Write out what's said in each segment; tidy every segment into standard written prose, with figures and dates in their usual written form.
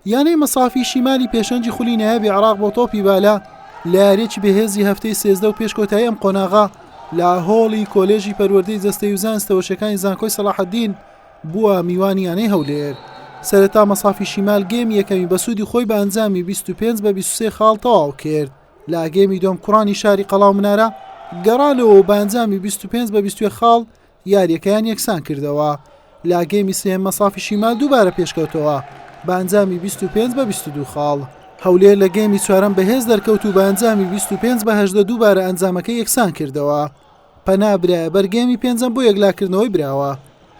یانەی مەسافی شیمالی پێشەنجی خولی نایابی عێراق بۆ تۆپی بالا لە یاریەکی بەهێزی هەفتەی 13 و پێش کۆتایی ئەم قۆناغا لە هۆڵی کۆلێژی پەروەردەی جەستەی و زانستەوەشەکانی زانکۆی سەلاحەدین بووە میوانی یانەی هەولێر. سەرەتا مەسافی شیمال گێمی یەکەمی بە سوودی خۆی بە ئەنجامی 25 بە 23 خاڵ تەواو کرد. لا گێمی دۆم کوڕانی شاری قەڵاو منارە گەڕالەوە بە ئەنجامی 25 بە 22 خاڵ یاریەکەیان یەکسان کردەوە. لا گێمی سێم مەسافی شیمال دووبارە پێشکەوتەوە بە ئەنجامی 25 بە 22 خاڵ. هەولێر لە گێمی چوارەم بەهێز دەرکەوت و بە ئەنجامی 25 بە 18 دووبارە ئەنجامەکە یەکسان کردەوە. پەنابرایە بەرگێمی پێنجەم بۆ یەکلاکردنەوەی براوە.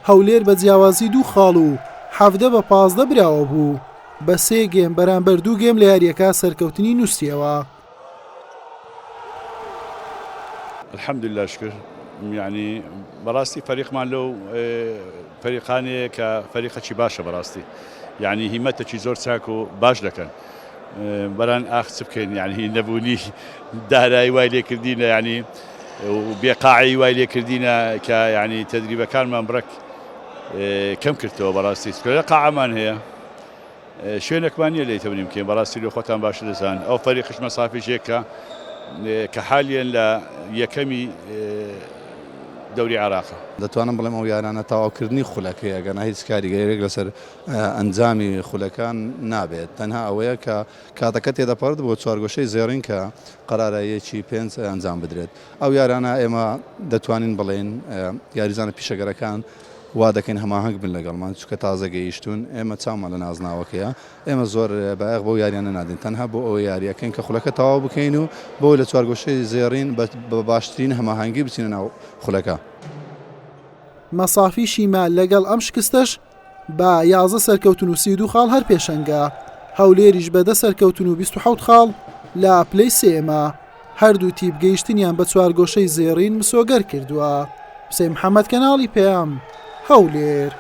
هەولێر بە جیاوازی 2 خاڵ و 17 بە 15 براوە بوو. بە 3 گێم بەرامبەر 2 گێم لە یاریەکە سەرکەوتنی نووسیەوە. الحمد لله شكر يعني براستي فريق مالو فريقاني كفريق شي باشا براستي يعني هيمته شي زور ساكو باش لكن بران اخ بكين يعني نبوني دهراي وايلي كردينا يعني وبيقاعي وايلي كردينا ك يعني تدريبه كان مبرك كم كرتو براستي سكولا قاعه مان هي شوينك مانيه اللي تبني يمكن براستي لو خوتان باش لسان او فريقش مصافي شيكا كحاليا لا يكمي دوري عراقه دەتوانم بڵێم ئەو یارانە تەواوکردنی خولەکەیە گەنا هیچ کاریگەرێک لەسەر ئەنجامی خولەکان نابێت تەنها ئەوەیە کە کاتەکە تێدەپەڕێت بۆ چوارگۆشەی زێڕین کە قەرارە یەکی پێنج ئەنجام بدرێت ئەو یارانە ئێمە دەتوانین بڵێن یاریزانە پیشەگەرەکان وا دەکەین هەماهەنگ بن لەگەڵمان چونکە تازە گەیشتون ئێمە چاومان لە نازناوەکەیە ئێمە زۆر بایەق بۆ یاریانە نادین تەنها بۆ ئەو یاریەکەین کە خولەکە تەواو بکەین و بۆ لە چوارگۆشەی زێڕین بە باشترین هەماهەنگی بچینە ناو خولەکە. مەسافی شیمال لەگەڵ ئەم شکستەش بە 11 سەرکەوتن و 32 خاڵ هەر پێشەنگە. هەولێریش بە 10 سەرکەوتن و 27 خاڵ لە پلەی سێمە. هەردوو تیپ گەیشتنیان بە چوارگۆشەی زێڕین مسۆگەر کردووە. حوسێن محەممەد کەناڵی پێام هەولێر.